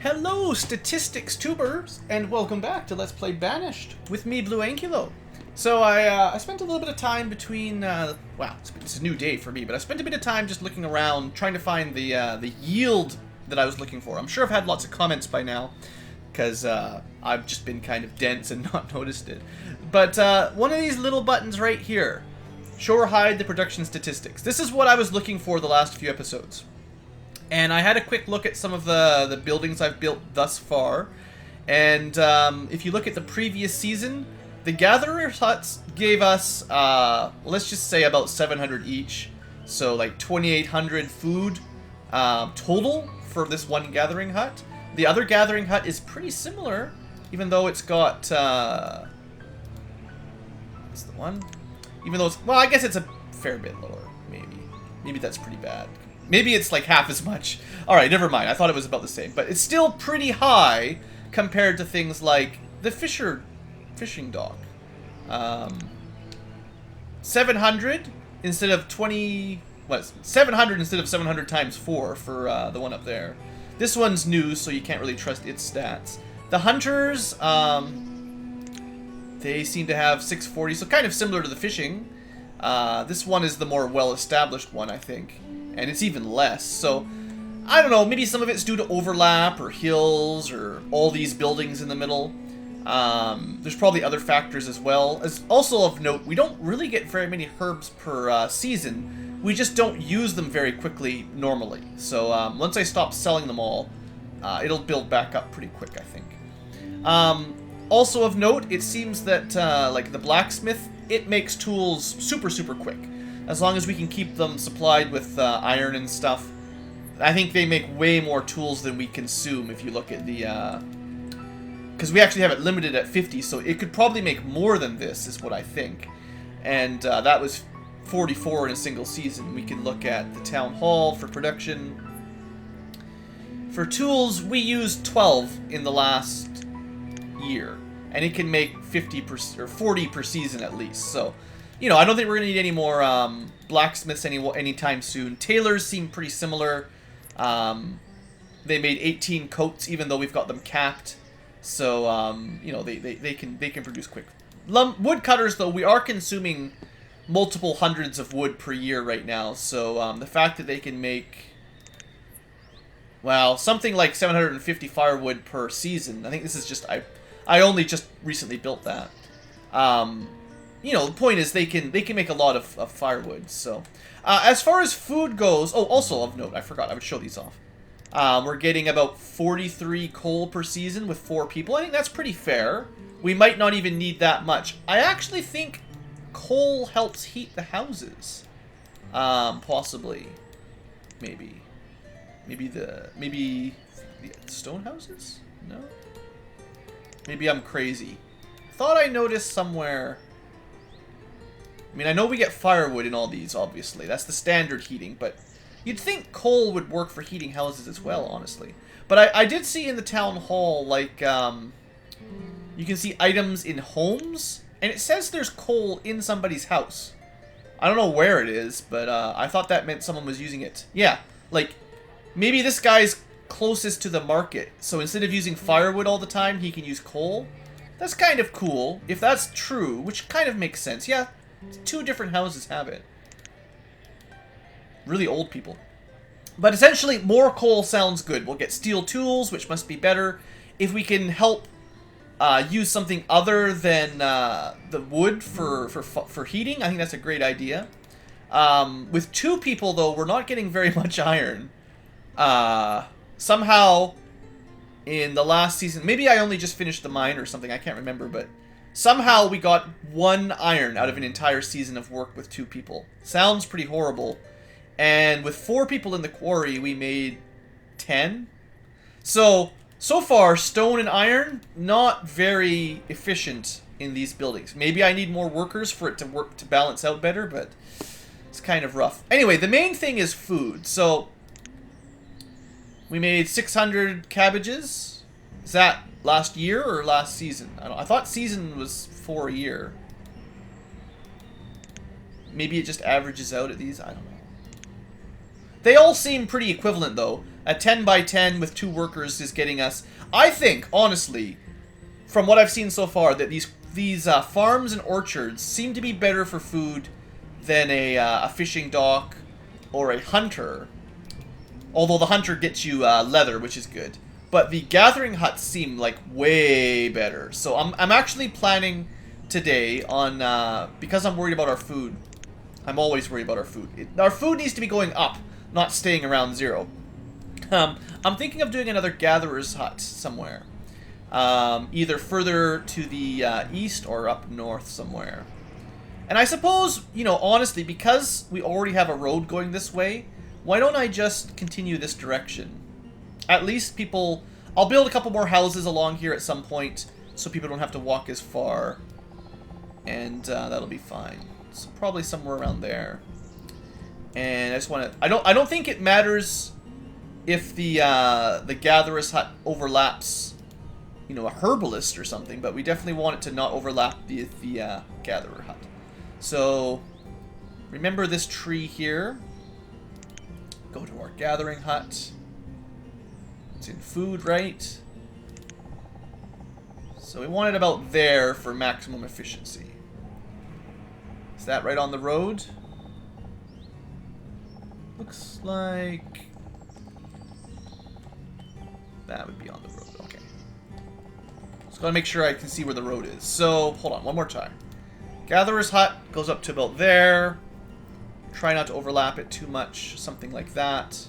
Hello, statistics tubers, and welcome back to Let's Play Banished with me, BlueAnkylo. So I spent a little bit of time between, well, it's a new day for me, but I spent a bit of time just looking around, trying to find the yield that I was looking for. I'm sure I've had lots of comments by now, because I've just been kind of dense and not noticed it. But one of these little buttons right here, show or hide the production statistics. This is what I was looking for the last few episodes. And I had a quick look at some of the buildings I've built thus far. And if you look at the previous season, the Gatherer's Huts gave us, let's just say about 700 each. So like 2,800 food total for this one Gathering Hut. The other Gathering Hut is pretty similar, even though it's got, that's the one. Even though it's, well, I guess it's a fair bit lower, maybe. Maybe that's pretty bad. Maybe it's like half as much. Alright, never mind. I thought it was about the same. But it's still pretty high compared to things like the fishing dock. 700 instead of 20... What? 700 instead of 700 times 4 for the one up there. This one's new, so you can't really trust its stats. The hunters, they seem to have 640, so kind of similar to the fishing. This one is the more well-established one, I think. And it's even less, so I don't know, maybe some of it's due to overlap or hills or all these buildings in the middle. There's probably other factors as well. As also of note, we don't really get very many herbs per season. We just don't use them very quickly normally. So once I stop selling them all, it'll build back up pretty quick, I think. Also of note, it seems that like the blacksmith, it makes tools super quick. As long as we can keep them supplied with iron and stuff. I think they make way more tools than we consume if you look at the... Because we actually have it limited at 50, so it could probably make more than this, is what I think. And that was 44 in a single season. We can look at the town hall for production. For tools, we used 12 in the last year. And it can make 50 or 40 per season at least, so... You know, I don't think we're going to need any more blacksmiths anytime soon. Tailors seem pretty similar. They made 18 coats, even though we've got them capped. So, you know, they can produce quick. Woodcutters, though, we are consuming multiple hundreds of wood per year right now. So, the fact that they can make, well, something like 750 firewood per season. I think this is just, I only just recently built that. You know, the point is they can make a lot of firewood. So, as far as food goes, oh, also of note, I forgot I would show these off. We're getting about 43 coal per season with 4 people. I think that's pretty fair. We might not even need that much. I actually think coal helps heat the houses. Possibly, maybe the stone houses. No, maybe I'm crazy. Thought I noticed somewhere. I mean, I know we get firewood in all these, obviously. That's the standard heating, but you'd think coal would work for heating houses as well, honestly. But I did see in the town hall, like, you can see items in homes, and it says there's coal in somebody's house. I don't know where it is, but I thought that meant someone was using it. Yeah, like, maybe this guy's closest to the market, so instead of using firewood all the time, he can use coal. That's kind of cool, if that's true, which kind of makes sense. Yeah. 2 different houses have it. Really old people. But essentially, more coal sounds good. We'll get steel tools, which must be better. If we can help use something other than the wood for heating, I think that's a great idea. With 2 people, though, we're not getting very much iron. Somehow, in the last season, maybe I only just finished the mine or something, I can't remember, but... Somehow we got 1 iron out of an entire season of work with 2 people. Sounds pretty horrible. And with 4 people in the quarry, we made 10. So far, stone and iron, not very efficient in these buildings. Maybe I need more workers for it to balance out better, but it's kind of rough. Anyway, the main thing is food. So we made 600 cabbages. Is that last year or last season? I thought season was for a year. Maybe it just averages out at these. I don't know. They all seem pretty equivalent, though. A 10 by 10 with 2 workers is getting us... I think, honestly, from what I've seen so far, that these farms and orchards seem to be better for food than a fishing dock or a hunter. Although the hunter gets you leather, which is good. But the gathering huts seem like way better. So I'm actually planning today on... because I'm worried about our food. I'm always worried about our food. Our food needs to be going up, not staying around 0. I'm thinking of doing another gatherer's hut somewhere. Either further to the east or up north somewhere. And I suppose, you know, honestly, because we already have a road going this way, why don't I just continue this direction? At least people... I'll build a couple more houses along here at some point, so people don't have to walk as far. And that'll be fine. So probably somewhere around there. And I just want to... I don't think it matters if the gatherer's hut overlaps, you know, a herbalist or something, but we definitely want it to not overlap the gatherer hut. So remember this tree here. Go to our gathering hut. It's in food, right? So we want it about there for maximum efficiency. Is that right on the road? Looks like that would be on the road. Okay. Just gotta make sure I can see where the road is. So, hold on, one more time. Gatherer's hut goes up to about there. Try not to overlap it too much. Something like that.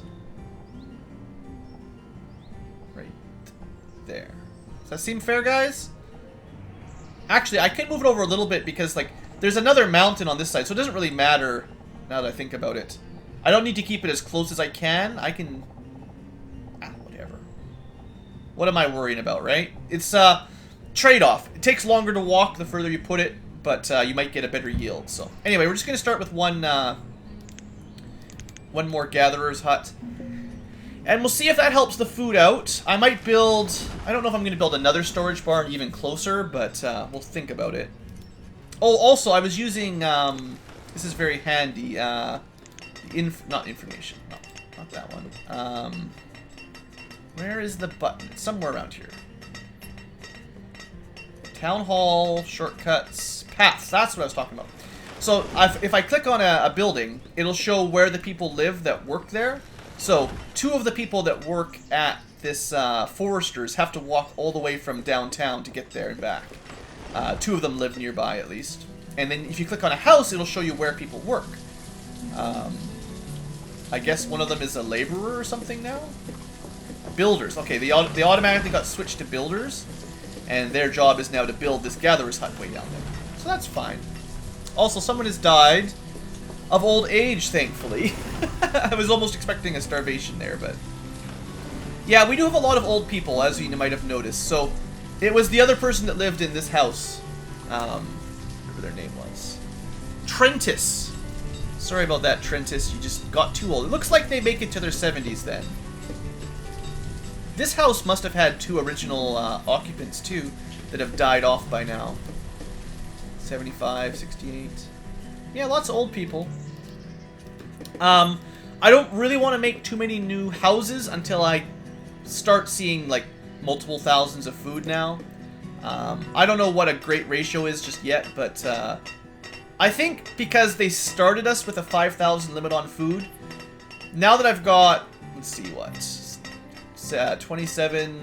Right there. Does that seem fair, guys? Actually, I could move it over a little bit because, like, there's another mountain on this side, so it doesn't really matter now that I think about it. I don't need to keep it as close as I can. I can... whatever. What am I worrying about, right? It's a trade-off. It takes longer to walk the further you put it, but you might get a better yield. So, anyway, we're just going to start with one more gatherer's hut. And we'll see if that helps the food out. I might build... I don't know if I'm going to build another storage barn even closer, but we'll think about it. Oh, also, I was using... this is very handy. Not information. No, not that one. Where is the button? It's somewhere around here. Town Hall, shortcuts, paths. That's what I was talking about. So, if I click on a building, it'll show where the people live that work there. So, 2 of the people that work at this Forester's have to walk all the way from downtown to get there and back. 2 of them live nearby, at least. And then if you click on a house, it'll show you where people work. I guess one of them is a laborer or something now? Builders. Okay, they automatically got switched to builders. And their job is now to build this gatherer's hut way down there. So that's fine. Also, someone has died of old age, thankfully. I was almost expecting a starvation there, but... yeah, we do have a lot of old people, as you might have noticed. So, it was the other person that lived in this house. Whatever their name was. Trentis. Sorry about that, Trentis. You just got too old. It looks like they make it to their 70s then. This house must have had 2 original occupants, too, that have died off by now. 75, 68. Yeah, lots of old people. I don't really want to make too many new houses until I start seeing, like, multiple thousands of food now. I don't know what a great ratio is just yet, but I think because they started us with a 5,000 limit on food, now that I've got, let's see what, 27,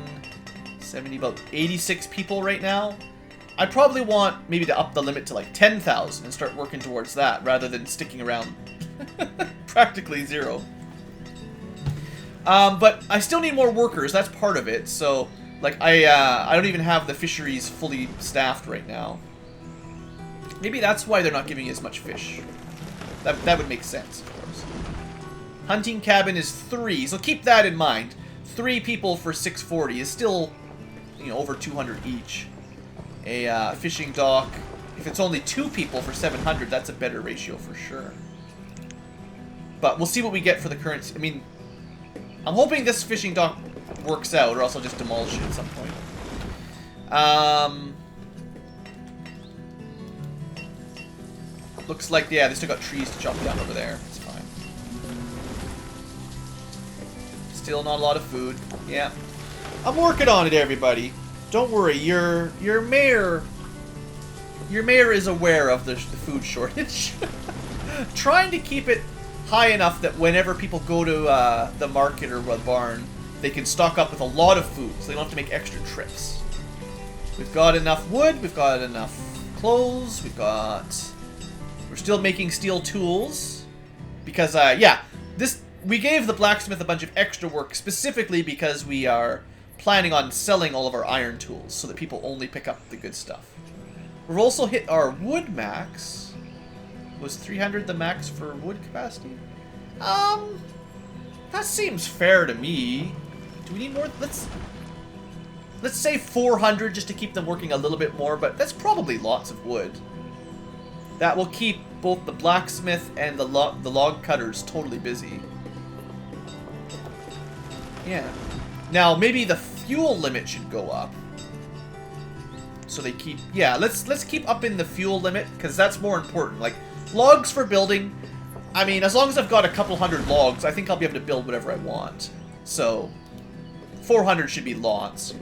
70, about 86 people right now, I probably want maybe to up the limit to like 10,000 and start working towards that rather than sticking around practically 0. But I still need more workers, that's part of it, so like I don't even have the fisheries fully staffed right now. Maybe that's why they're not giving you as much fish. That would make sense, of course. Hunting cabin is 3, so keep that in mind. 3 people for 640 is still, you know, over 200 each. A fishing dock, if it's only 2 people for 700, that's a better ratio for sure. But we'll see what we get for the current... I mean, I'm hoping this fishing dock works out, or else I'll just demolish it at some point. Looks like, yeah, they still got trees to chop down over there. It's fine. Still not a lot of food. Yeah. I'm working on it, everybody. Don't worry, your mayor is aware of the food shortage. Trying to keep it high enough that whenever people go to the market or the barn, they can stock up with a lot of food, so they don't have to make extra trips. We've got enough wood, we've got enough clothes, we're still making steel tools. Because, yeah, we gave the blacksmith a bunch of extra work specifically because we are planning on selling all of our iron tools so that people only pick up the good stuff. We've also hit our wood max. Was 300 the max for wood capacity? That seems fair to me. Do we need more? Let's say 400 just to keep them working a little bit more, but that's probably lots of wood. That will keep both the blacksmith and the log cutters totally busy. Yeah. Now, maybe the fuel limit should go up. So they keep... Yeah, let's keep up in the fuel limit, because that's more important. Like, logs for building... I mean, as long as I've got a couple hundred logs, I think I'll be able to build whatever I want. So, 400 should be lots.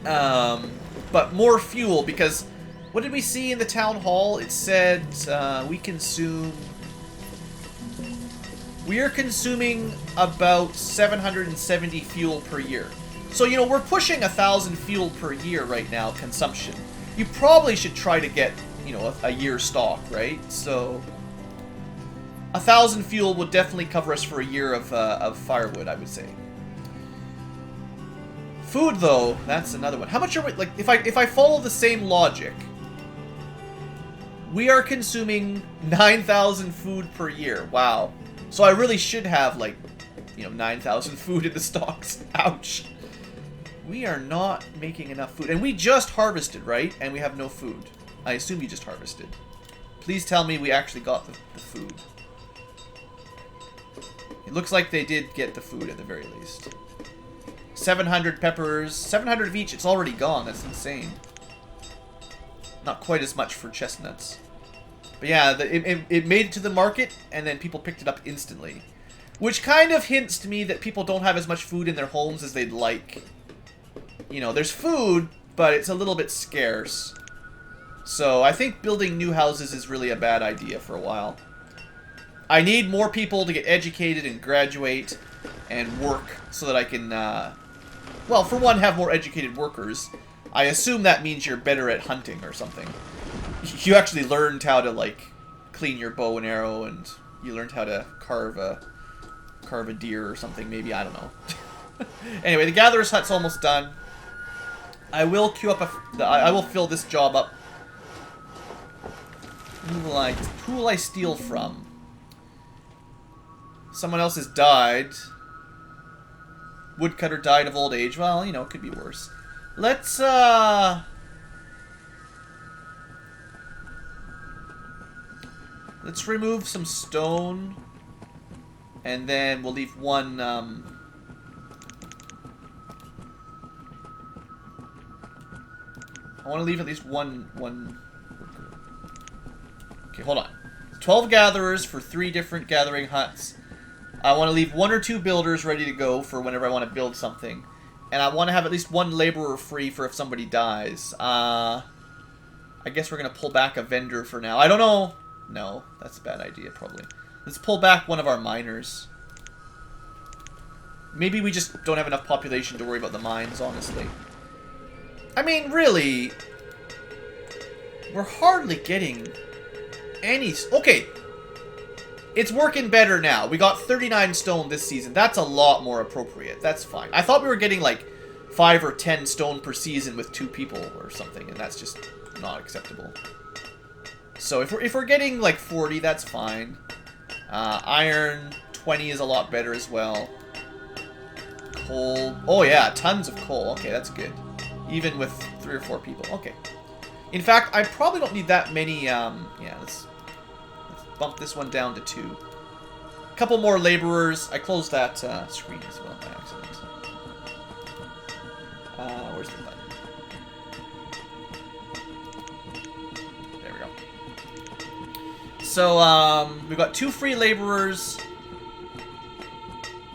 But more fuel, because... What did we see in the town hall? It said we are consuming about 770 fuel per year. So, you know, we're pushing 1,000 fuel per year right now, consumption. You probably should try to get, you know, a year's stock, right? So, 1,000 fuel would definitely cover us for a year of firewood, I would say. Food, though, that's another one. How much are we, like, if I follow the same logic, we are consuming 9,000 food per year. Wow. So I really should have, like, you know, 9,000 food in the stocks. Ouch. We are not making enough food. And we just harvested, right? And we have no food. I assume you just harvested. Please tell me we actually got the food. It looks like they did get the food at the very least. 700 peppers. 700 of each. It's already gone. That's insane. Not quite as much for chestnuts. But yeah, it made it to the market, and then people picked it up instantly. Which kind of hints to me that people don't have as much food in their homes as they'd like. You know, there's food, but it's a little bit scarce. So I think building new houses is really a bad idea for a while. I need more people to get educated and graduate and work so that I can, well, for one, have more educated workers. I assume that means you're better at hunting or something. You actually learned how to, like, clean your bow and arrow, and you learned how to carve a deer or something, maybe. I don't know. Anyway, the gatherer's hut's almost done. I will queue up I will fill this job up. Who will I steal from? Someone else has died. Woodcutter died of old age. Well, you know, it could be worse. Let's remove some stone, and then we'll leave one, I want to leave at least one worker. Okay, hold on. 12 gatherers for 3 different gathering huts. I want to leave 1 or 2 builders ready to go for whenever I want to build something. And I want to have at least 1 laborer free for if somebody dies. I guess we're going to pull back a vendor for now. I don't know. No, that's a bad idea, probably. Let's pull back one of our miners. Maybe we just don't have enough population to worry about the mines, honestly. I mean, really, we're hardly getting any... Okay, it's working better now. We got 39 stone this season. That's a lot more appropriate. That's fine. I thought we were getting like 5 or 10 stone per season with 2 people or something, and that's just not acceptable. So if we're getting like 40, that's fine. Iron 20 is a lot better as well. Coal. Oh yeah, tons of coal. Okay, that's good. Even with 3 or 4 people. Okay. In fact, I probably don't need that many. Yeah, let's bump this one down to 2. A couple more laborers. I closed that screen as well by accident. Where's the button? There we go. So, we've got 2 free laborers.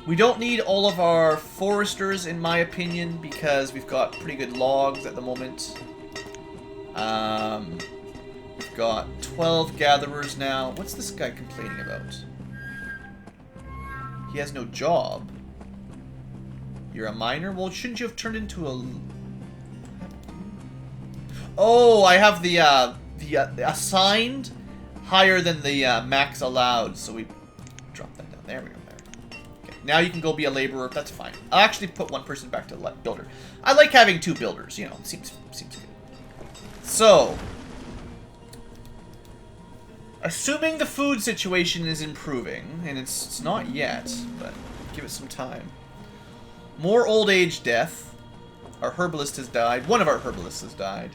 We don't need all of our foresters, in my opinion, because we've got pretty good logs at the moment. We've got 12 gatherers now. What's this guy complaining about? He has no job. You're a miner? Well, shouldn't you have turned into a... Oh, I have the assigned higher than the max allowed, so we drop that down. There we go. Okay, now you can go be a laborer. That's fine. I'll actually put one person back to builder. I like having 2 builders. You know, seems good. So, assuming the food situation is improving, and it's not yet, but give it some time. More old age death. Our herbalist has died. One of our herbalists has died.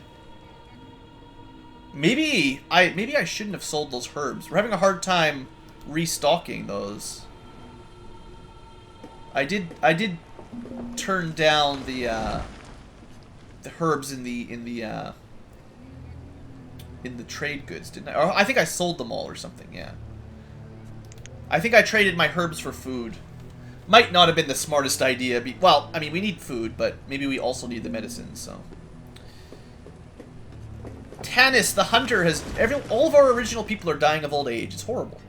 Maybe I shouldn't have sold those herbs. We're having a hard time restocking those. I did turn down the herbs in the trade goods, didn't I? Or I think I sold them all or something, yeah. I think I traded my herbs for food. Might not have been the smartest idea. Well, I mean, we need food, but maybe we also need the medicine, so... Tanis, the hunter, has... all of our original people are dying of old age. It's horrible.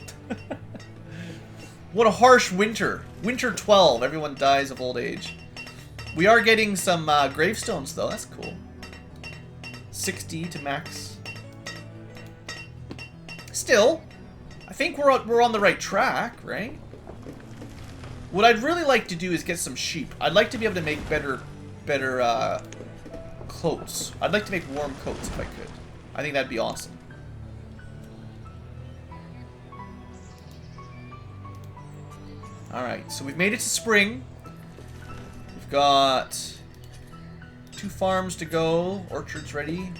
What a harsh winter. Winter 12, everyone dies of old age. We are getting some gravestones, though. That's cool. 60 to max. Still, I think we're on the right track, right? What I'd really like to do is get some sheep. I'd like to be able to make better coats. I'd like to make warm coats if I could. I think that'd be awesome. Alright, so we've made it to spring. We've got 2 farms to go. Orchards ready.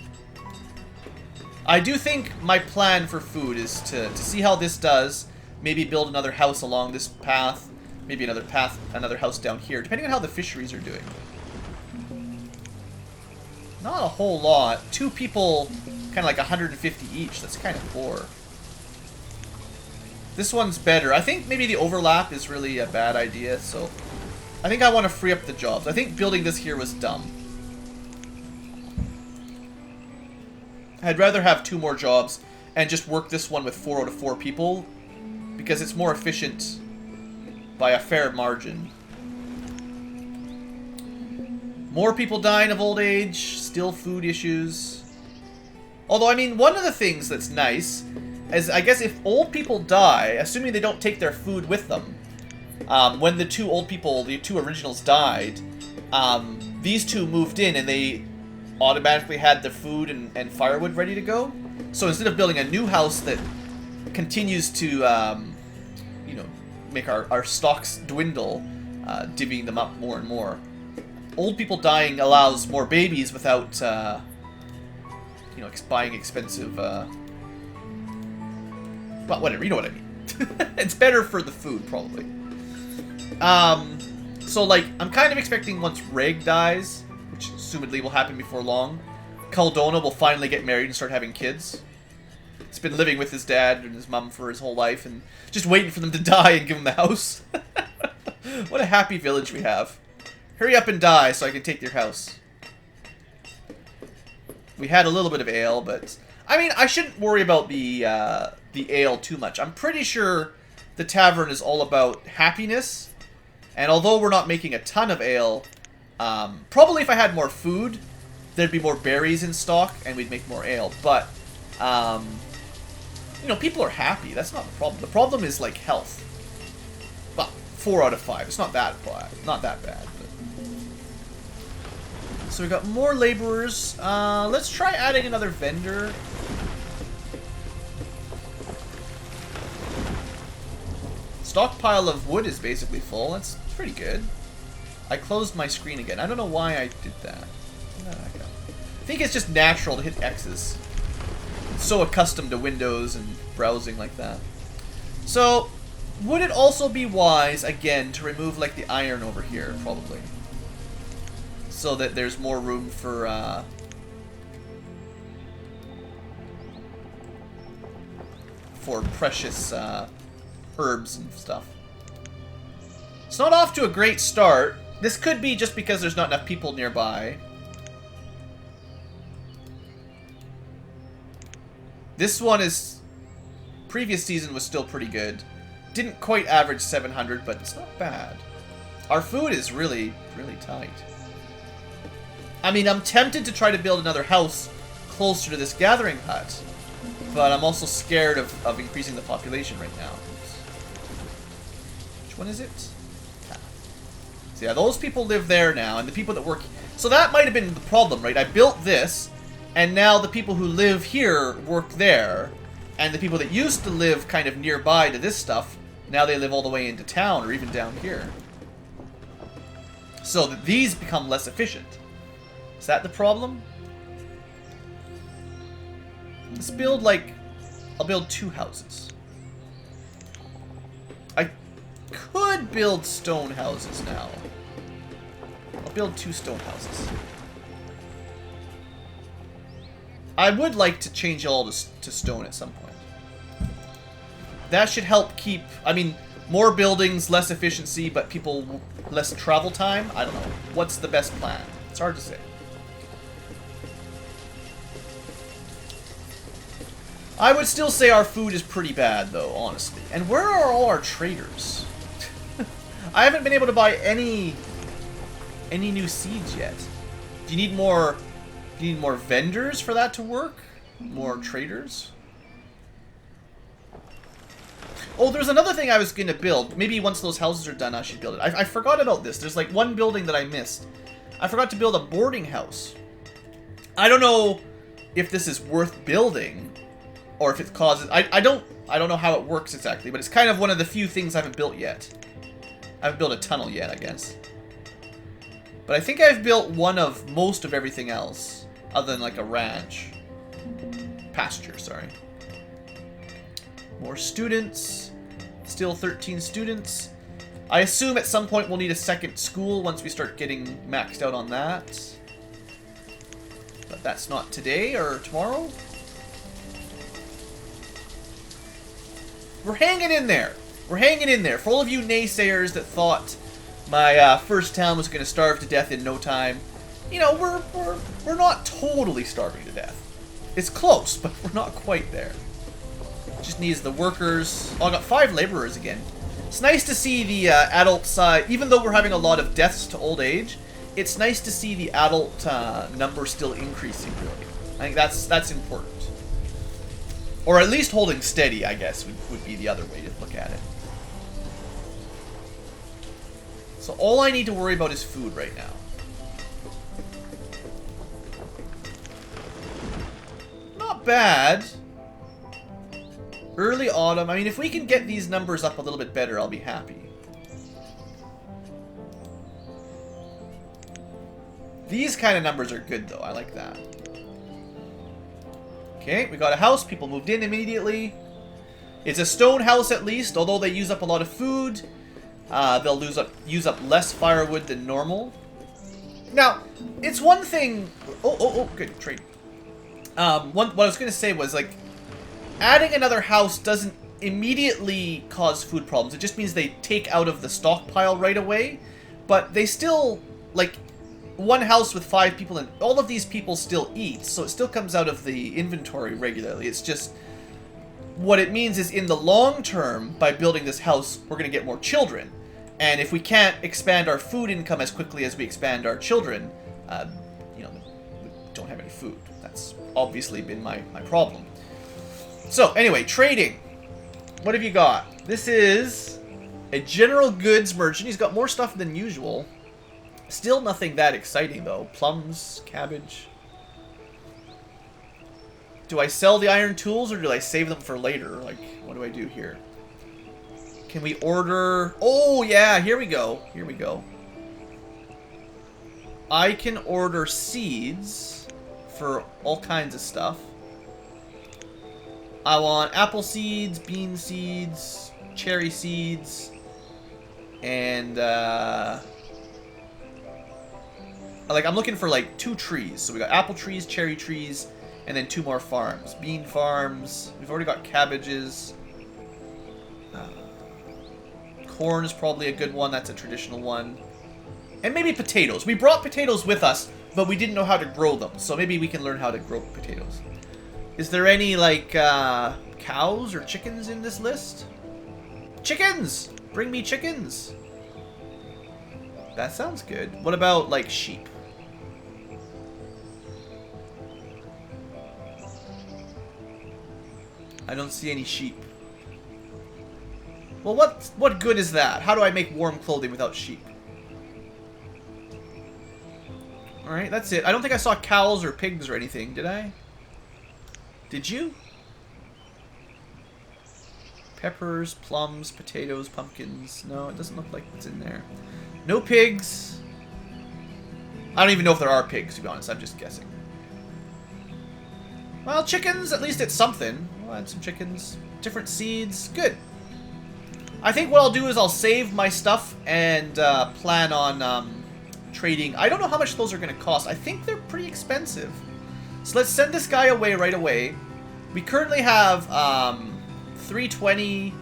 I do think my plan for food is to see how this does. Maybe build another house along this path. Maybe another house down here, depending on how the fisheries are doing. Not a whole lot. 2 people, kind of like 150 each. That's kind of poor. This one's better. I think maybe the overlap is really a bad idea, so... I think I want to free up the jobs. I think building this here was dumb. I'd rather have 2 more jobs and just work this one with 4 out of 4 people, because it's more efficient by a fair margin. More people dying of old age, still food issues. Although, I mean, one of the things that's nice is, I guess, if old people die, assuming they don't take their food with them, when the 2 old people, the 2 originals died, these 2 moved in and they automatically had their food and firewood ready to go. So instead of building a new house that continues to, you know, make our stocks dwindle, divvying them up more and more, old people dying allows more babies without, you know, buying expensive, well, whatever, you know what I mean. It's better for the food, probably. So, like, I'm kind of expecting once Reg dies, which assumedly will happen before long, Caldona will finally get married and start having kids. He's been living with his dad and his mum for his whole life, and just waiting for them to die and give him the house. What a happy village we have. Hurry up and die so I can take your house. We had a little bit of ale, but... I mean, I shouldn't worry about the ale too much. I'm pretty sure the tavern is all about happiness. And although we're not making a ton of ale, probably if I had more food, there'd be more berries in stock, and we'd make more ale. But, you know, people are happy. That's not the problem. The problem is, like, health. Well, 4 out of 5. It's not that bad. Not that bad. But... So we got more laborers. Let's try adding another vendor. Stockpile of wood is basically full. That's pretty good. I closed my screen again. I don't know why I did that. Where did I go? I think it's just natural to hit X's. I'm so accustomed to Windows and browsing like that. So, would it also be wise, again, to remove, like, the iron over here, probably? So that there's more room for, precious, herbs and stuff. It's not off to a great start. This could be just because there's not enough people nearby. This one is... Previous season was still pretty good. Didn't quite average 700, but it's not bad. Our food is really, really tight. I mean, I'm tempted to try to build another house closer to this gathering hut. But I'm also scared of increasing the population right now. Which one is it? So yeah, those people live there now, and the people that work... So that might have been the problem, right? I built this, and now the people who live here work there, and the people that used to live kind of nearby to this stuff, now they live all the way into town, or even down here. So that these become less efficient. Is that the problem? Let's build, like... I'll build 2 houses. I could build stone houses now. I'll build 2 stone houses. I would like to change all to stone at some point. That should help keep... I mean, more buildings, less efficiency, but people less travel time? I don't know. What's the best plan? It's hard to say. I would still say our food is pretty bad, though, honestly. And where are all our traders? I haven't been able to buy any new seeds yet. Do you need more vendors for that to work? More traders? Oh, there's another thing I was going to build. Maybe once those houses are done, I should build it. I forgot about this. There's like one building that I missed. I forgot to build a boarding house. I don't know if this is worth building. Or if it causes... I don't know how it works exactly, but it's kind of one of the few things I haven't built yet. I haven't built a tunnel yet, I guess. But I think I've built one of most of everything else. Other than like a ranch. Pasture, sorry. More students. Still 13 students. I assume at some point we'll need a second school once we start getting maxed out on that. But that's not today or tomorrow. We're hanging in there. We're hanging in there. For all of you naysayers that thought my first town was going to starve to death in no time, you know, we're not totally starving to death. It's close, but we're not quite there. Just needs the workers. Oh, I got 5 laborers again. It's nice to see the adult side, even though we're having a lot of deaths to old age, it's nice to see the adult number still increasing, really. I think that's important. Or at least holding steady, I guess, would be the other way to look at it. So all I need to worry about is food right now. Not bad. Early autumn. I mean, if we can get these numbers up a little bit better, I'll be happy. These kind of numbers are good, though. I like that. Okay, we got a house. People moved in immediately. It's a stone house at least, although they use up a lot of food. They'll use up less firewood than normal. Now, it's one thing... Oh, good, trade. What I was going to say was, like, adding another house doesn't immediately cause food problems. It just means they take out of the stockpile right away. But they still, like... One house with 5 people, and all of these people still eat, so it still comes out of the inventory regularly. It's just, what it means is in the long term, by building this house, we're going to get more children. And if we can't expand our food income as quickly as we expand our children, you know, we don't have any food. That's obviously been my problem. So, anyway, trading. What have you got? This is a general goods merchant. He's got more stuff than usual. Still nothing that exciting, though. Plums, cabbage. Do I sell the iron tools, or do I save them for later? Like, what do I do here? Can we order... Oh, yeah, here we go. Here we go. I can order seeds for all kinds of stuff. I want apple seeds, bean seeds, cherry seeds, and, like, I'm looking for, like, 2 trees. So we got apple trees, cherry trees, and then 2 more farms. Bean farms. We've already got cabbages. Corn is probably a good one. That's a traditional one. And maybe potatoes. We brought potatoes with us, but we didn't know how to grow them. So maybe we can learn how to grow potatoes. Is there any, like, cows or chickens in this list? Chickens! Bring me chickens! That sounds good. What about, like, sheep? I don't see any sheep. Well, what good is that? How do I make warm clothing without sheep? Alright, that's it. I don't think I saw cows or pigs or anything, did I? Did you? Peppers, plums, potatoes, pumpkins. No, it doesn't look like it's in there. No pigs. I don't even know if there are pigs, to be honest. I'm just guessing. Well, chickens, at least it's something. We'll add some chickens. Different seeds. Good. I think what I'll do is I'll save my stuff and plan on trading. I don't know how much those are going to cost. I think they're pretty expensive. So let's send this guy away right away. We currently have 320.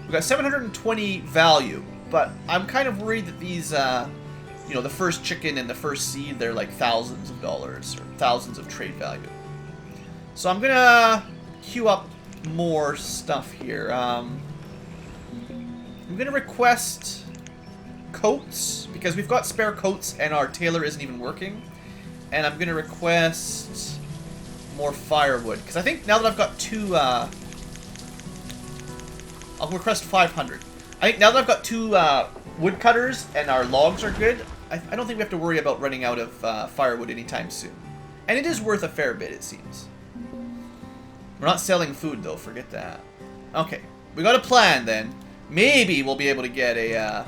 We've got 720 value. But I'm kind of worried that these, you know, the first chicken and the first seed, they're like thousands of dollars or thousands of trade value. So I'm going to queue up more stuff here. I'm going to request coats because we've got spare coats and our tailor isn't even working. And I'm going to request more firewood because I think now that I've got two, I'll request 500. I think now that I've got two woodcutters and our logs are good, I don't think we have to worry about running out of firewood anytime soon. And it is worth a fair bit, it seems. We're not selling food, though. Forget that. Okay. We got a plan, then. Maybe we'll be able to get a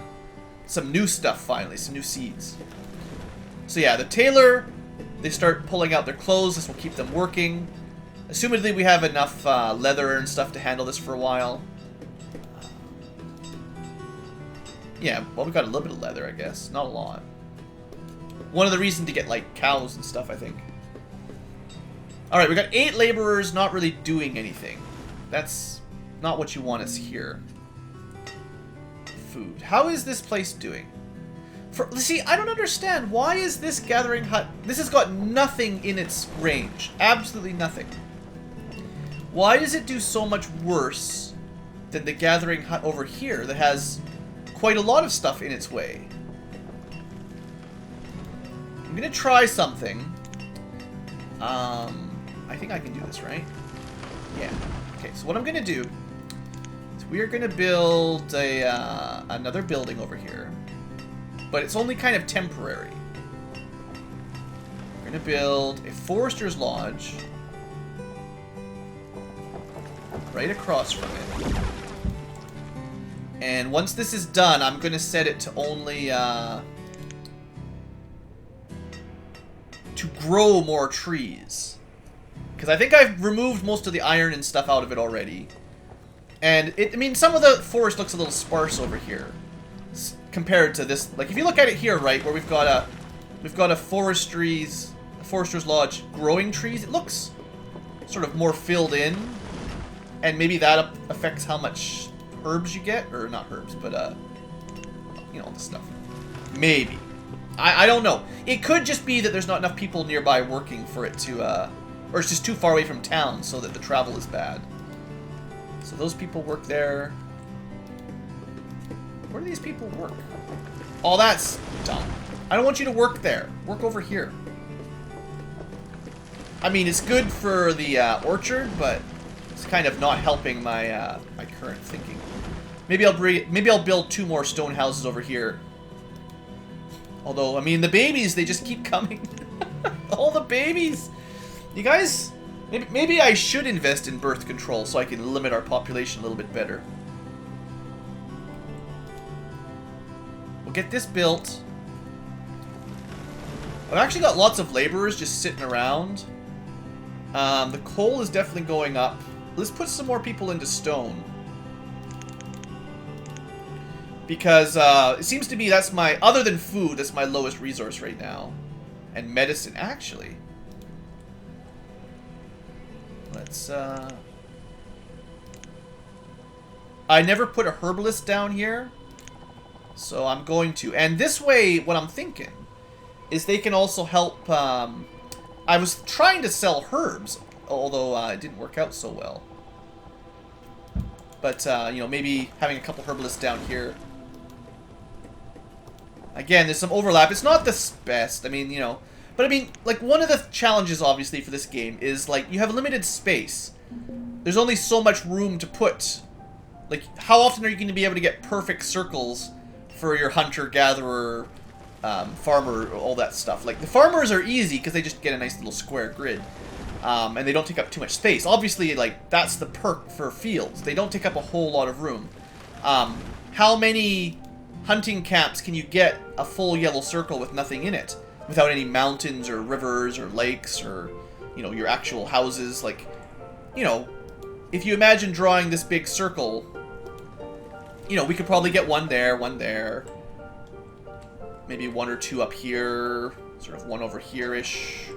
some new stuff, finally. Some new seeds. So, yeah, the tailor, they start pulling out their clothes. This will keep them working. Assumedly, we have enough leather and stuff to handle this for a while. Yeah, well, we got a little bit of leather, I guess. Not a lot. One of the reasons to get, like, cows and stuff, I think. Alright, we got 8 laborers not really doing anything. That's not what you want us here. Food. How is this place doing? See, I don't understand. Why is this gathering hut... This has got nothing in its range. Absolutely nothing. Why does it do so much worse than the gathering hut over here that has quite a lot of stuff in its way? I'm gonna try something. I think I can do this, right? Yeah. Okay, so what I'm gonna do is we are gonna build a another building over here, but it's only kind of temporary. We're gonna build a forester's lodge right across from it. And once this is done, I'm gonna set it to only to grow more trees. Because I think I've removed most of the iron and stuff out of it already. And, I mean, some of the forest looks a little sparse over here. Compared to this, like, if you look at it here, right, where we've got a forester's lodge growing trees, it looks sort of more filled in. And maybe that affects how much herbs you get. Or, not herbs, but, you know, all this stuff. Maybe. I don't know. It could just be that there's not enough people nearby working for it to, or it's just too far away from town so that the travel is bad. So those people work there. Where do these people work? Oh, that's dumb. I don't want you to work there. Work over here. I mean, it's good for the orchard, but it's kind of not helping my my current thinking. Maybe I'll build 2 more stone houses over here. Although, I mean, the babies, they just keep coming. All the babies. You guys, maybe I should invest in birth control so I can limit our population a little bit better. We'll get this built. I've actually got lots of laborers just sitting around. The coal is definitely going up. Let's put some more people into stone. Because it seems to me that's my, other than food, that's my lowest resource right now. And medicine, actually. Let's, I never put a herbalist down here, so I'm going to. And this way, what I'm thinking is they can also help. I was trying to sell herbs, although it didn't work out so well. But, you know, maybe having a couple herbalists down here. Again, there's some overlap. It's not the best. I mean, you know. But, I mean, like, one of the challenges, obviously, for this game is, like, you have limited space. There's only so much room to put. Like, how often are you going to be able to get perfect circles for your hunter, gatherer, farmer, all that stuff? Like, the farmers are easy because they just get a nice little square grid. And they don't take up too much space. Obviously, like, that's the perk for fields. They don't take up a whole lot of room. How many hunting camps can you get a full yellow circle with nothing in it? Without any mountains or rivers or lakes or, you know, your actual houses. Like, you know, if you imagine drawing this big circle, you know, we could probably get one there. Maybe one or two up here. Sort of one over here-ish.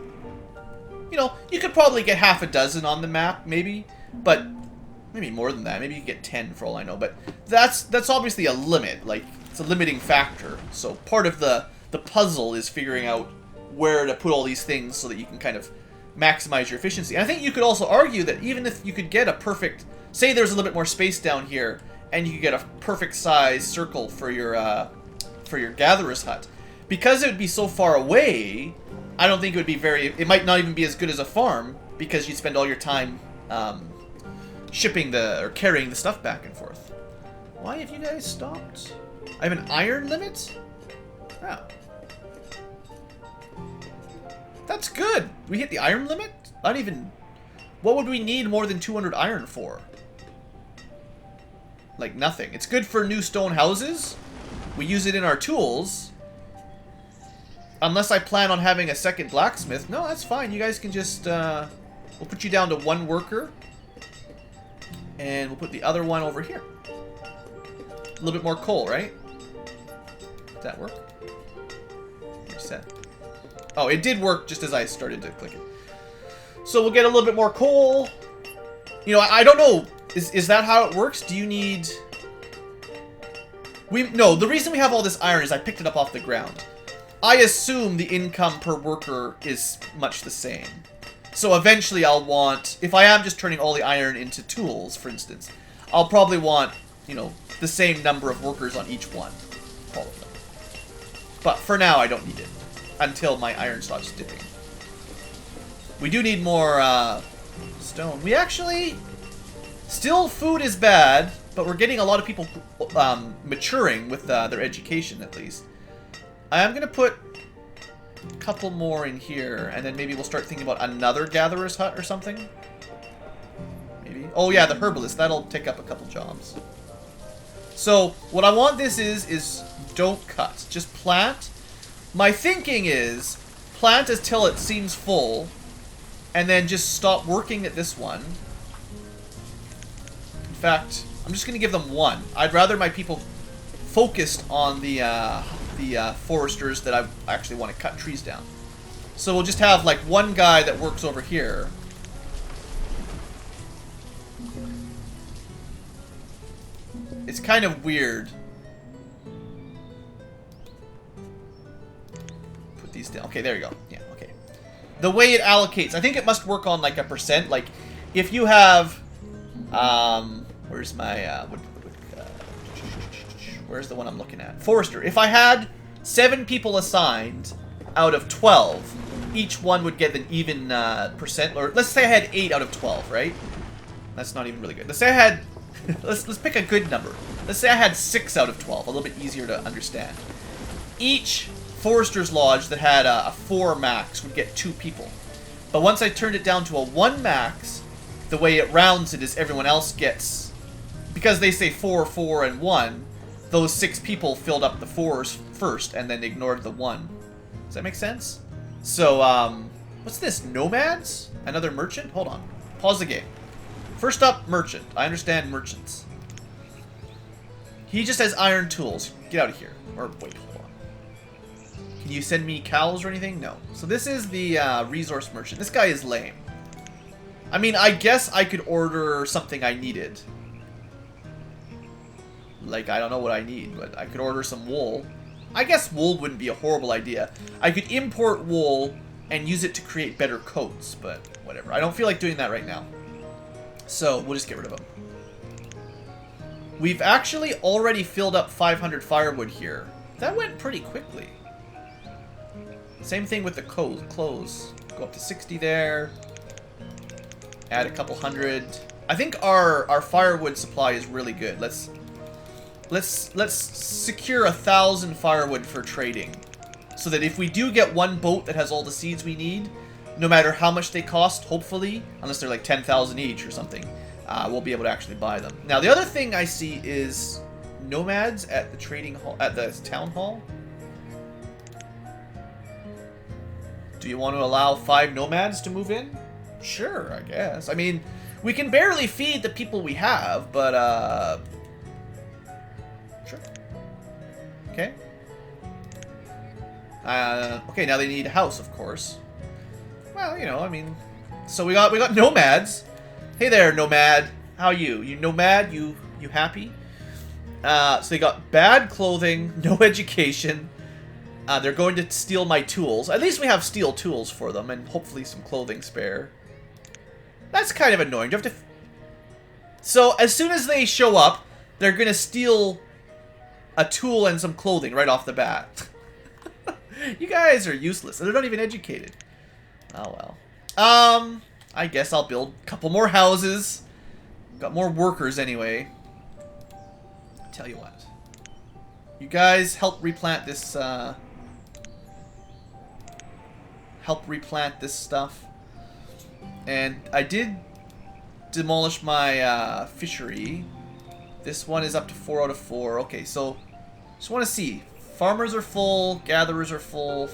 You know, you could probably get half a dozen on the map, maybe. But maybe more than that. Maybe you could get 10 for all I know. But that's obviously a limit. Like, it's a limiting factor. So part of the puzzle is figuring out where to put all these things so that you can kind of maximize your efficiency. And I think you could also argue that even if you could get a perfect... Say there's a little bit more space down here, and you could get a perfect size circle for your gatherer's hut. Because it would be so far away, I don't think it would be very... It might not even be as good as a farm, because you'd spend all your time shipping or carrying the stuff back and forth. Why have you guys stopped? I have an iron limit? Oh. That's good. We hit the iron limit? Not even... What would we need more than 200 iron for? Like, nothing. It's good for new stone houses. We use it in our tools. Unless I plan on having a second blacksmith. No, that's fine. You guys can just... we'll put you down to 1 worker. And we'll put the other one over here. A little bit more coal, right? Does that work? Reset. Oh, it did work just as I started to click it. So we'll get a little bit more coal. You know, I don't know. Is that how it works? Do you need... No, the reason we have all this iron is I picked it up off the ground. I assume the income per worker is much the same. So eventually I'll want... If I am just turning all the iron into tools, for instance, I'll probably want, you know, the same number of workers on each one. All of them. But for now, I don't need it. Until my iron stops dipping. We do need more stone. We actually... Still, food is bad, but we're getting a lot of people maturing with their education, at least. I am going to put a couple more in here, and then maybe we'll start thinking about another gatherer's hut or something. Maybe. Oh yeah, the herbalist. That'll take up a couple jobs. So, what I want this is don't cut. Just plant. My thinking is plant until it seems full, and then just stop working at this one. In fact, I'm just going to give them 1. I'd rather my people focused on the foresters that I actually want to cut trees down. So we'll just have like 1 guy that works over here. It's kind of weird. Put these down. Okay, there you go. Yeah, okay. The way it allocates, I think it must work on like a percent. Like, if you have, where's my, where's the one I'm looking at? Forester. If I had 7 people assigned out of 12, each one would get an even percent. Or let's say I had 8 out of 12, right? That's not even really good. Let's say I had, let's pick a good number. Let's say I had 6 out of 12, a little bit easier to understand. Each Forester's Lodge that had a 4 max would get 2 people. But once I turned it down to a 1 max, the way it rounds it is everyone else gets, because they say 4, 4, and 1, those 6 people filled up the 4s first and then ignored the 1. Does that make sense? So, what's this? Nomads? Another merchant? Hold on. Pause the game. First up, merchant. I understand merchants. He just has iron tools. Get out of here. Or, wait, hold on. Can you send me cows or anything? No. So this is the resource merchant. This guy is lame. I mean, I guess I could order something I needed. Like, I don't know what I need, but I could order some wool. I guess wool wouldn't be a horrible idea. I could import wool and use it to create better coats, but whatever. I don't feel like doing that right now. So, we'll just get rid of them. We've actually already filled up 500 firewood here. That went pretty quickly. Same thing with the clothes. Go up to 60 there. Add a couple hundred. I think our firewood supply is really good. Let's secure 1,000 firewood for trading. So that if we do get one boat that has all the seeds we need, no matter how much they cost, hopefully, unless they're like 10,000 each or something, we'll be able to actually buy them. Now, the other thing I see is nomads at the trading hall, at the town hall. Do you want to allow 5 nomads to move in? Sure, I guess. I mean, we can barely feed the people we have, but, sure. Okay. Okay, now they need a house, of course. Well, you know, I mean, so we got nomads. Hey there, nomad. How are you? You nomad? You happy? So they got bad clothing, no education. They're going to steal my tools. At least we have steel tools for them, and hopefully some clothing spare. That's kind of annoying. Do you have to... So, as soon as they show up, they're going to steal a tool and some clothing right off the bat. You guys are useless. They're not even educated. Oh, well. I guess I'll build a couple more houses. Got more workers anyway. Tell you what. You guys help replant this, stuff. And I did demolish my, fishery. This one is up to 4 out of 4. Okay, so, just want to see. Farmers are full, gatherers are full,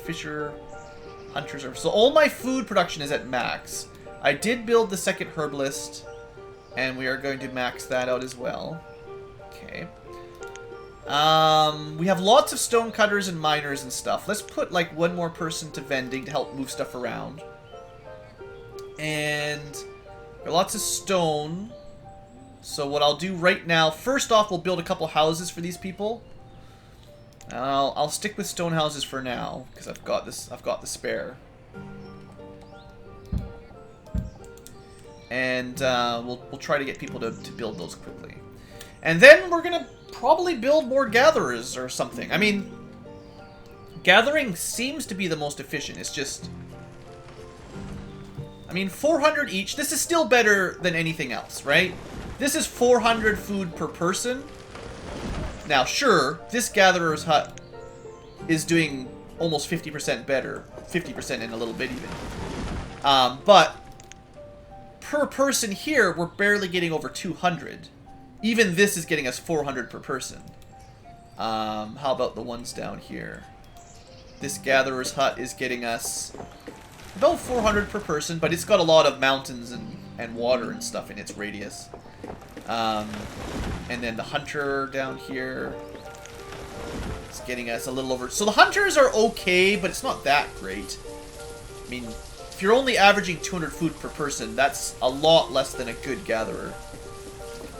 hunters are... So all my food production is at max. I did build the second herbalist, and we are going to max that out as well. Okay. We have lots of stone cutters and miners and stuff. Let's put, like, one more person to vending to help move stuff around. And lots of stone. So what I'll do right now, first off, we'll build a couple houses for these people. I'll stick with stone houses for now, because I've got the spare. And we'll try to get people to build those quickly. And then we're gonna probably build more gatherers or something. I mean, gathering seems to be the most efficient. It's just... I mean, 400 each. This is still better than anything else, right? This is 400 food per person. Now, sure, this gatherer's hut is doing almost 50% better. 50% in a little bit even. But per person here, we're barely getting over 200. Even this is getting us 400 per person. How about the ones down here? This gatherer's hut is getting us about 400 per person, but it's got a lot of mountains and water and stuff in its radius. And then the hunter down here is getting us a little over... So the hunters are okay, but it's not that great. I mean, if you're only averaging 200 food per person, that's a lot less than a good gatherer.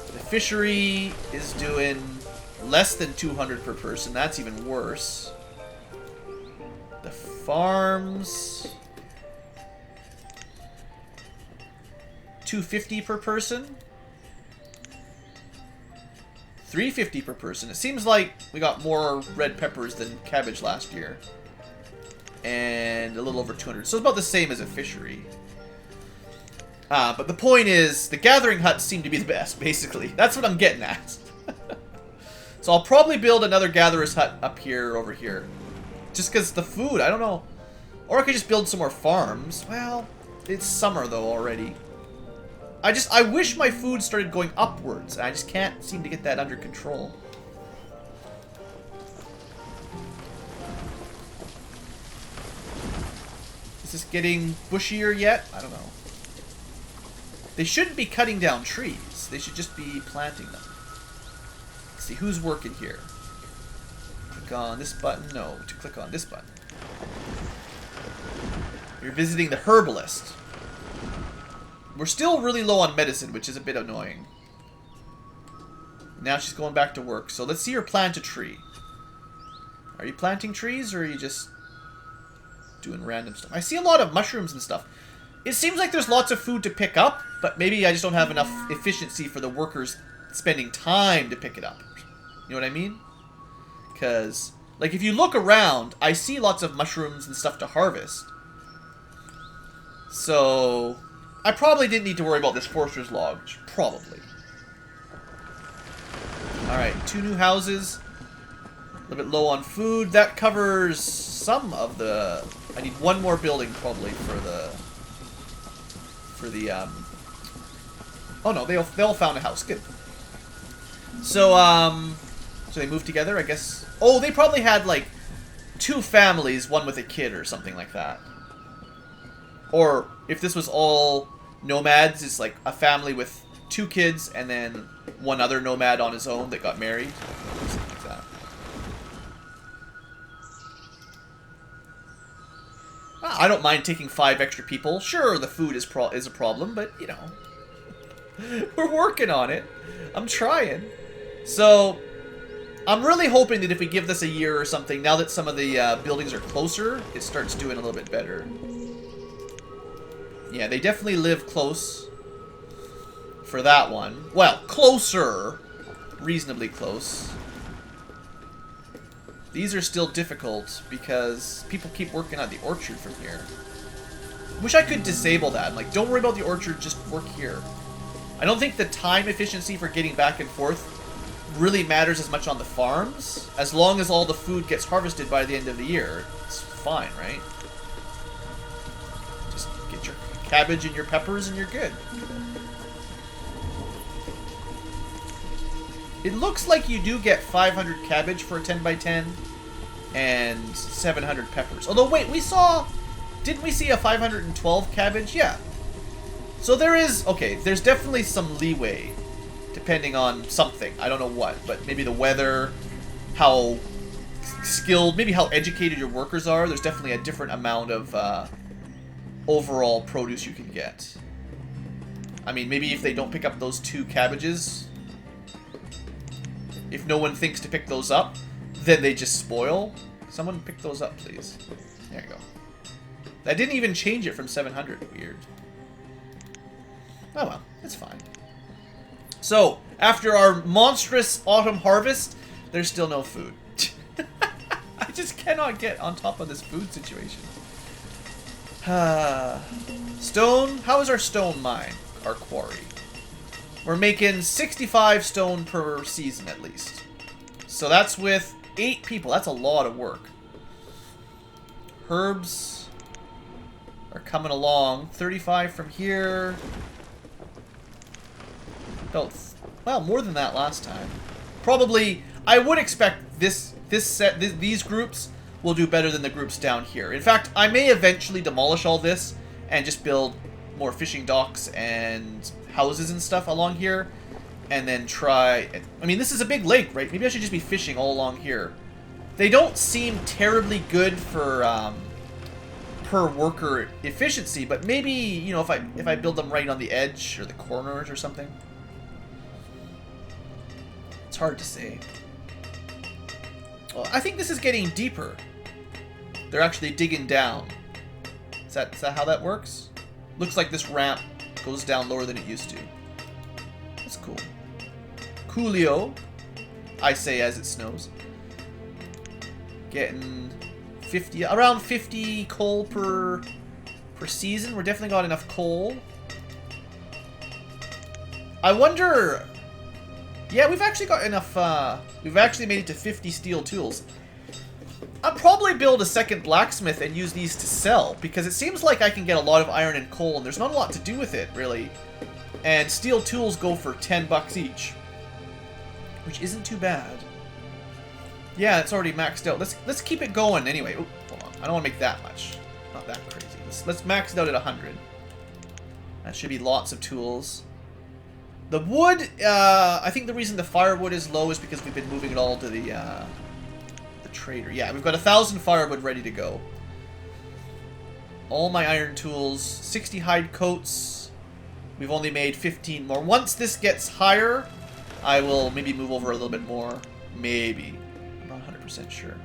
The fishery is doing less than 200 per person. That's even worse. The farms... 250 per person. 350 per person. It seems like we got more red peppers than cabbage last year. And a little over 200. So it's about the same as a fishery. But the point is, the gathering huts seem to be the best, basically. That's what I'm getting at. So I'll probably build another gatherer's hut up here, over here. Just because the food, I don't know. Or I could just build some more farms. Well, it's summer though already. I wish my food started going upwards. I just can't seem to get that under control. Is this getting bushier yet? I don't know. They shouldn't be cutting down trees. They should just be planting them. Let's see, who's working here? Click on this button. No, to click on this button. You're visiting the herbalist. We're still really low on medicine, which is a bit annoying. Now she's going back to work. So let's see her plant a tree. Are you planting trees, or are you just doing random stuff? I see a lot of mushrooms and stuff. It seems like there's lots of food to pick up, but maybe I just don't have enough efficiency for the workers spending time to pick it up. You know what I mean? Because, like, if you look around, I see lots of mushrooms and stuff to harvest. So, I probably didn't need to worry about this forester's log. Probably. Alright, 2 new houses. A little bit low on food. That covers some of the... I need 1 more building, probably, for the... Oh, no, they all found a house. Good. So, so they moved together, I guess. Oh, they probably had, like, 2 families, one with a kid or something like that. Or, if this was all nomads, it's like a family with 2 kids and then 1 other nomad on his own that got married. Something like that. I don't mind taking 5 extra people. Sure, the food is a problem, but, you know. We're working on it. I'm trying. So, I'm really hoping that if we give this a year or something, now that some of the buildings are closer, it starts doing a little bit better. Yeah, they definitely live close for that one. Well, closer. Reasonably close. These are still difficult because people keep working on the orchard from here. Wish I could disable that. Like, don't worry about the orchard, just work here. I don't think the time efficiency for getting back and forth really matters as much on the farms. As long as all the food gets harvested by the end of the year, it's fine, right? Just get your cabbage and your peppers and you're good. It looks like you do get 500 cabbage for a 10 by 10 and 700 peppers. Although, wait, we saw... Didn't we see a 512 cabbage? Yeah. So there is... Okay, there's definitely some leeway, depending on something. I don't know what, but maybe the weather, how skilled, maybe how educated your workers are. There's definitely a different amount of overall produce you can get. I mean, maybe if they don't pick up those 2 cabbages... If no one thinks to pick those up, then they just spoil. Someone pick those up, please. There you go. That didn't even change it from 700. Weird. Oh well, it's fine. So, after our monstrous autumn harvest, there's still no food. I just cannot get on top of this food situation. Stone? How is our stone mine? Our quarry. We're making 65 stone per season at least. So that's with 8 people. That's a lot of work. Herbs are coming along. 35 from here. Oh, well, more than that last time. Probably, I would expect these groups will do better than the groups down here. In fact, I may eventually demolish all this and just build more fishing docks and houses and stuff along here, and then try... I mean, this is a big lake, right? Maybe I should just be fishing all along here. They don't seem terribly good for per worker efficiency, but maybe, you know, if I build them right on the edge or the corners or something. It's hard to say. Well, I think this is getting deeper. They're actually digging down. Is that how that works? Looks like this ramp goes down lower than it used to. That's cool. Coolio, I say as it snows. Getting around 50 coal per season. We're definitely got enough coal. I wonder... Yeah, we've actually got enough... we've actually made it to 50 steel tools. I'll probably build a second blacksmith and use these to sell, because it seems like I can get a lot of iron and coal, and there's not a lot to do with it, really. And steel tools go for 10 bucks each, which isn't too bad. Yeah, it's already maxed out. Let's keep it going anyway. Oop, hold on. I don't want to make that much. Not that crazy. Let's max it out at 100. That should be lots of tools. The wood, I think the reason the firewood is low is because we've been moving it all to the trader. Yeah, we've got 1,000 firewood ready to go. All my iron tools, 60 hide coats. We've only made 15 more. Once this gets higher, I will maybe move over a little bit more. Maybe. I'm not 100% sure.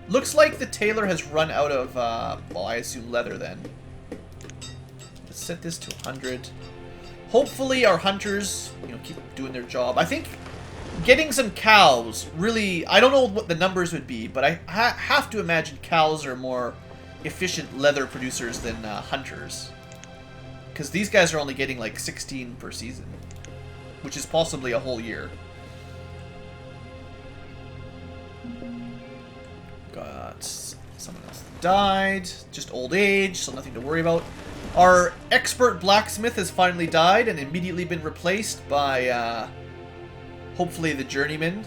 Looks like the tailor has run out of, well, I assume leather then. Let's set this to 100. Hopefully our hunters, you know, keep doing their job. I think getting some cows, really, I don't know what the numbers would be, but I have to imagine cows are more efficient leather producers than hunters. Because these guys are only getting like 16 per season, which is possibly a whole year. Got someone else died, just old age, so nothing to worry about. Our expert blacksmith has finally died and immediately been replaced by, hopefully the journeyman.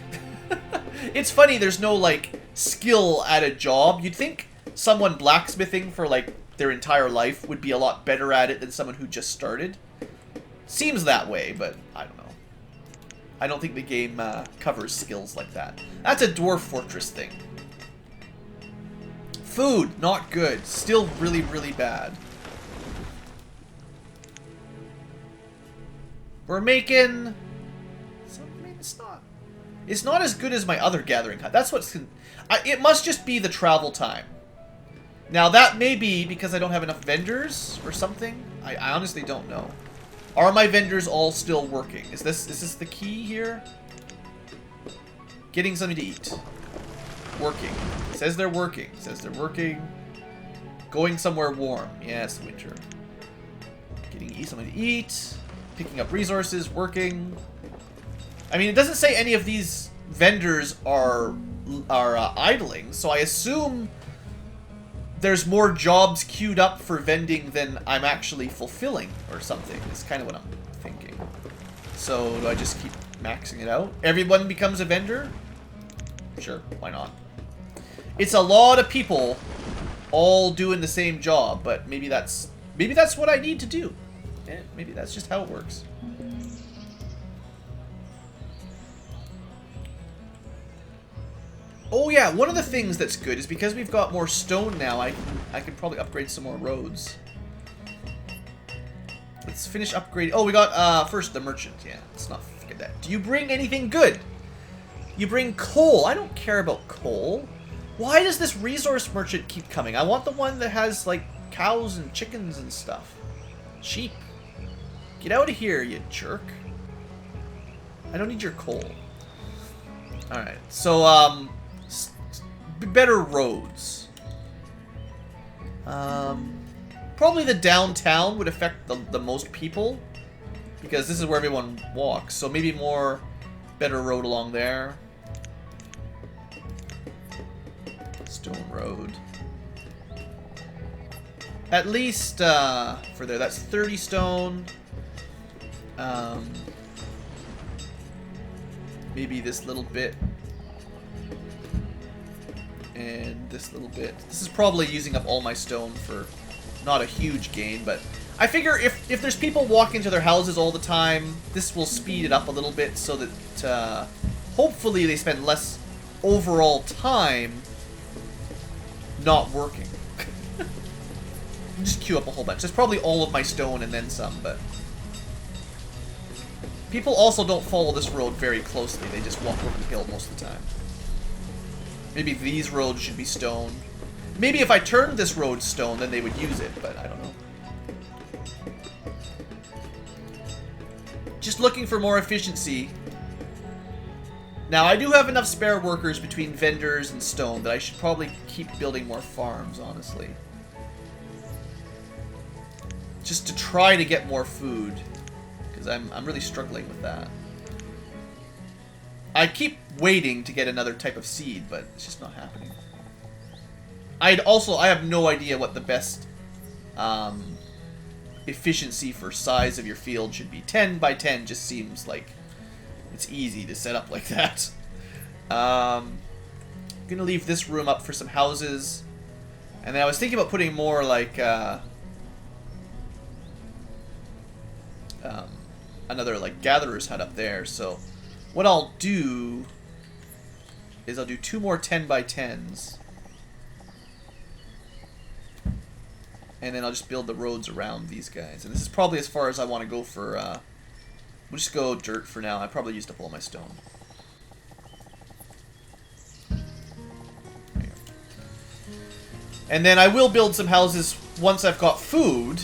It's funny, there's no, like, skill at a job. You'd think someone blacksmithing for, like, their entire life would be a lot better at it than someone who just started. Seems that way, but I don't know. I don't think the game covers skills like that. That's a dwarf fortress thing. Food, not good. Still really, really bad. We're making... It's not as good as my other gathering hut. That's what's... it must just be the travel time. Now, that may be because I don't have enough vendors or something. I honestly don't know. Are my vendors all still working? Is this the key here? Getting something to eat. Working. It says they're working. It says they're working. Going somewhere warm. Yes, winter. Getting something to eat. Picking up resources. Working. I mean, it doesn't say any of these vendors are idling, so I assume there's more jobs queued up for vending than I'm actually fulfilling or something. Is kind of what I'm thinking. So, do I just keep maxing it out? Everyone becomes a vendor? Sure, why not? It's a lot of people all doing the same job, but maybe that's what I need to do. Yeah, maybe that's just how it works. Oh yeah, one of the things that's good is because we've got more stone now, I can probably upgrade some more roads. Let's finish upgrading. Oh, we got, first the merchant. Yeah, let's not forget that. Do you bring anything good? You bring coal. I don't care about coal. Why does this resource merchant keep coming? I want the one that has, like, cows and chickens and stuff. Sheep. Get out of here, you jerk. I don't need your coal. Alright, so, better roads. Probably the downtown would affect the most people, because this is where everyone walks, so maybe more better road along there. Stone road. At least, for there, that's 30 stone. Maybe this little bit. And this little bit. This is probably using up all my stone for not a huge gain, but I figure if there's people walking to their houses all the time, this will speed it up a little bit so that hopefully they spend less overall time not working. Just queue up a whole bunch. That's probably all of my stone and then some, but people also don't follow this road very closely. They just walk over the hill most of the time. Maybe these roads should be stone. Maybe if I turned this road stone, then they would use it, but I don't know. Just looking for more efficiency. Now, I do have enough spare workers between vendors and stone that I should probably keep building more farms, honestly. Just to try to get more food. Because I'm really struggling with that. I keep waiting to get another type of seed, but it's just not happening. I have no idea what the best efficiency for size of your field should be. 10 by 10 just seems like it's easy to set up like that. I'm gonna leave this room up for some houses. And then I was thinking about putting more like another like gatherer's hut up there. So what I'll do is I'll do 2 more 10 by 10s. And then I'll just build the roads around these guys. And this is probably as far as I want to go for We'll just go dirt for now. I probably used up all my stone. There you go. And then I will build some houses once I've got food,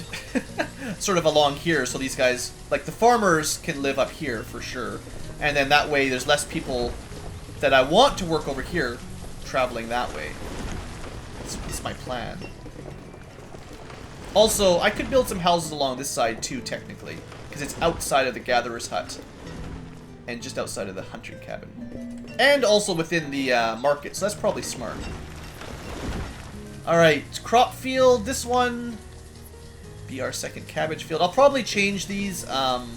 sort of along here, so these guys, like the farmers, can live up here for sure. And then that way there's less people that I want to work over here traveling that way. It's my plan. Also, I could build some houses along this side too, technically, because it's outside of the gatherer's hut and just outside of the hunting cabin. And also within the market, so that's probably smart. Alright, crop field, this one be our second cabbage field. I'll probably change these. I'll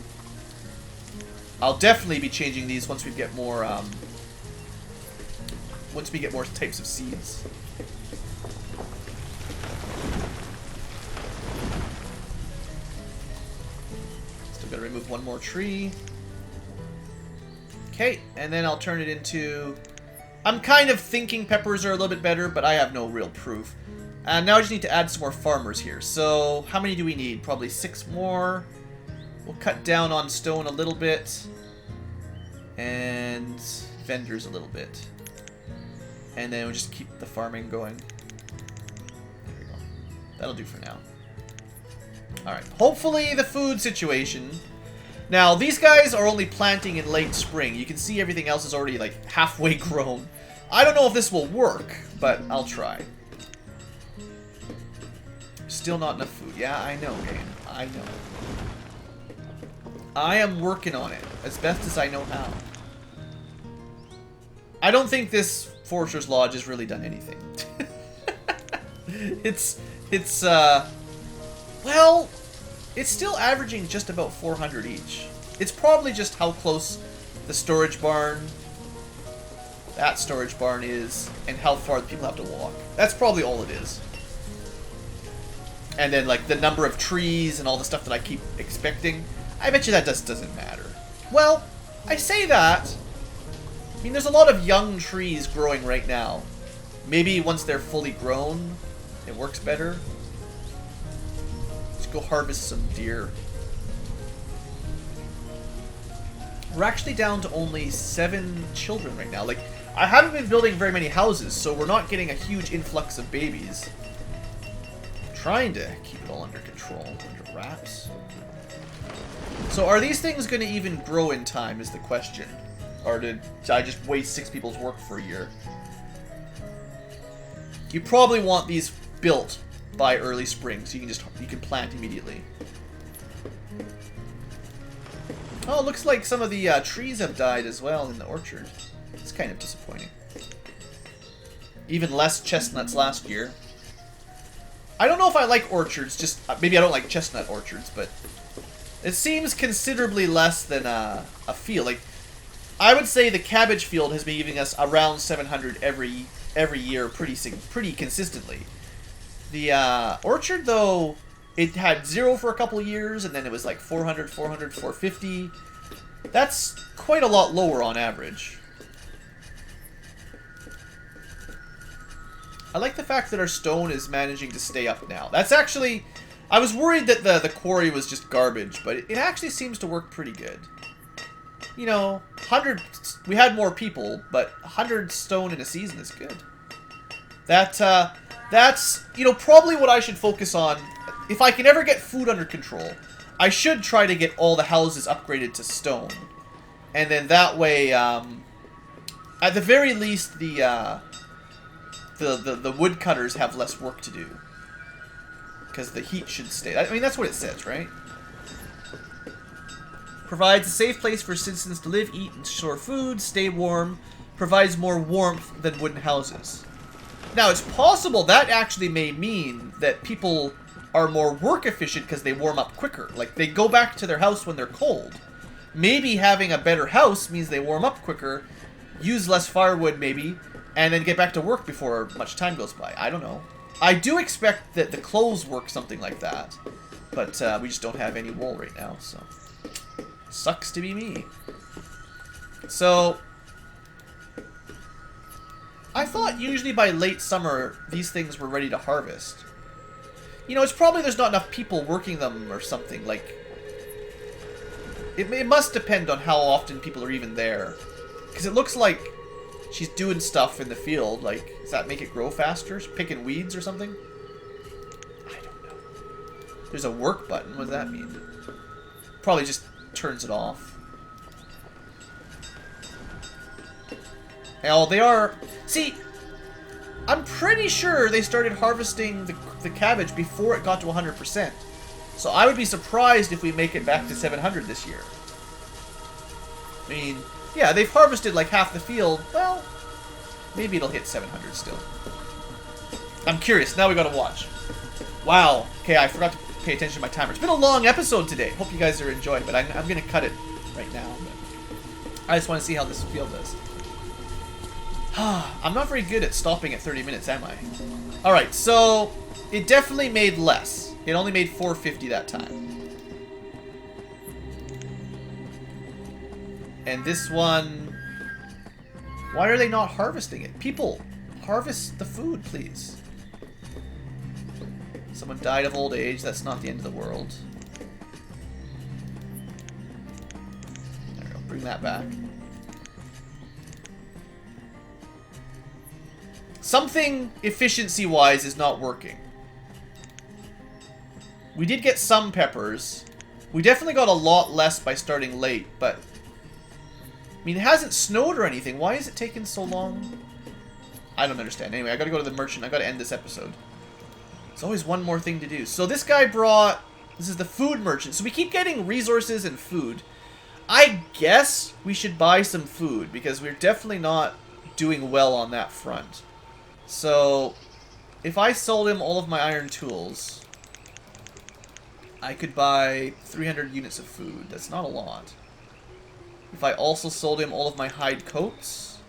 definitely be changing these once we get more types of seeds. Still gotta remove one more tree. Okay, and then I'll turn it into... I'm kind of thinking peppers are a little bit better, but I have no real proof. And now I just need to add some more farmers here. So, how many do we need? Probably 6 more. We'll cut down on stone a little bit. And vendors a little bit. And then we'll just keep the farming going. There we go. That'll do for now. Alright, hopefully the food situation... Now, these guys are only planting in late spring. You can see everything else is already, like, halfway grown. I don't know if this will work, but I'll try. Still not enough food. Yeah, I know, game. I know. I am working on it, as best as I know how. I don't think this Forester's Lodge has really done anything. Well... It's still averaging just about 400 each. It's probably just how close the storage barn, that storage barn is, and how far the people have to walk. That's probably all it is. And then, like, the number of trees and all the stuff that I keep expecting. I bet you that just doesn't matter. Well, I say that. I mean, there's a lot of young trees growing right now. Maybe once they're fully grown, it works better. Go harvest some deer. We're actually down to only 7 children right now. Like, I haven't been building very many houses, so we're not getting a huge influx of babies. I'm trying to keep it all under control, under wraps. So are these things going to even grow in time is the question. Or did I just waste 6 people's work for a year? You probably want these built by early spring, so you can plant immediately. Oh, it looks like some of the trees have died as well in the orchard. It's kind of disappointing. Even less chestnuts last year. I don't know if I like orchards, just maybe I don't like chestnut orchards, but it seems considerably less than a field. Like, I would say the cabbage field has been giving us around 700 every year pretty consistently. The orchard, though, it had 0 for a couple of years, and then it was like 400, 400, 450. That's quite a lot lower on average. I like the fact that our stone is managing to stay up now. That's actually... I was worried that the quarry was just garbage, but it actually seems to work pretty good. You know, 100... We had more people, but 100 stone in a season is good. That's, you know, probably what I should focus on. If I can ever get food under control, I should try to get all the houses upgraded to stone. And then that way, at the very least, the woodcutters have less work to do. Because the heat should stay. I mean, that's what it says, right? Provides a safe place for citizens to live, eat, and store food, stay warm. Provides more warmth than wooden houses. Now, it's possible that actually may mean that people are more work efficient because they warm up quicker. Like, they go back to their house when they're cold. Maybe having a better house means they warm up quicker, use less firewood maybe, and then get back to work before much time goes by. I don't know. I do expect that the clothes work something like that. But we just don't have any wool right now, so... Sucks to be me. So... I thought usually by late summer, these things were ready to harvest. You know, it's probably there's not enough people working them or something, like... It must depend on how often people are even there. Because it looks like she's doing stuff in the field. Like, does that make it grow faster? Picking weeds or something? I don't know. There's a work button. What does that mean? Probably just turns it off. Hell, they are... See, I'm pretty sure they started harvesting the cabbage before it got to 100%. So I would be surprised if we make it back to 700 this year. I mean, yeah, they've harvested like half the field. Well, maybe it'll hit 700 still. I'm curious. Now we gotta watch. Wow. Okay, I forgot to pay attention to my timer. It's been a long episode today. Hope you guys are enjoying, but I'm gonna cut it right now. But I just want to see how this field does. I'm not very good at stopping at 30 minutes, am I? Alright, so it definitely made less. It only made 450 that time. And this one... Why are they not harvesting it? People, harvest the food, please. Someone died of old age. That's not the end of the world. There we go. Bring that back. Something efficiency-wise is not working. We did get some peppers. We definitely got a lot less by starting late, but... I mean, it hasn't snowed or anything. Why is it taking so long? I don't understand. Anyway, I gotta go to the merchant. I gotta end this episode. There's always one more thing to do. So this guy brought... This is the food merchant. So we keep getting resources and food. I guess we should buy some food, because we're definitely not doing well on that front. So, if I sold him all of my iron tools... I could buy 300 units of food. That's not a lot. If I also sold him all of my hide coats,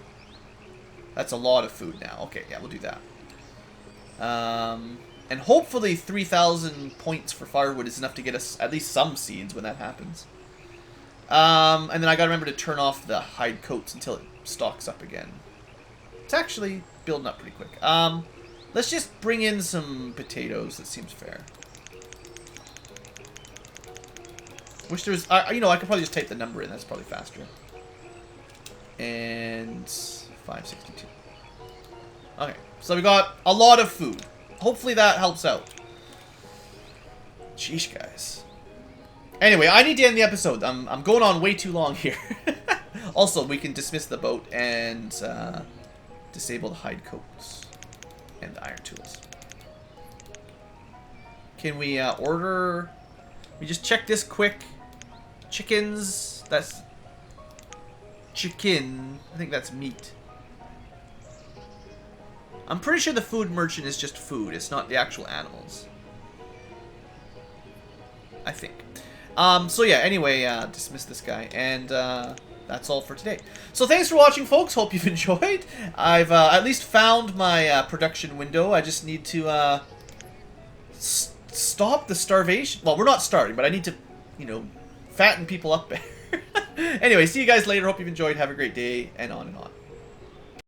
that's a lot of food now. Okay, yeah, we'll do that. And hopefully 3,000 points for firewood is enough to get us at least some seeds when that happens. And then I gotta remember to turn off the hide coats until it stocks up again. It's actually building up pretty quick. Let's just bring in some potatoes. That seems fair. Wish there was... you know, I could probably just type the number in. That's probably faster. And... 562. Okay. So we got a lot of food. Hopefully that helps out. Sheesh, guys. Anyway, I need to end the episode. I'm going on way too long here. Also, we can dismiss the boat and disable the hide coats and the iron tools. Can we order... We just check this quick. Chickens. That's chicken. I think that's meat. I'm pretty sure the food merchant is just food. It's not the actual animals. I think. So yeah, anyway, dismiss this guy. And that's all for today. So thanks for watching, folks. Hope you've enjoyed. I've at least found my production window. I just need to stop the starvation. Well, we're not starving, but I need to, you know, fatten people up better. Anyway, see you guys later. Hope you've enjoyed. Have a great day, and on and on.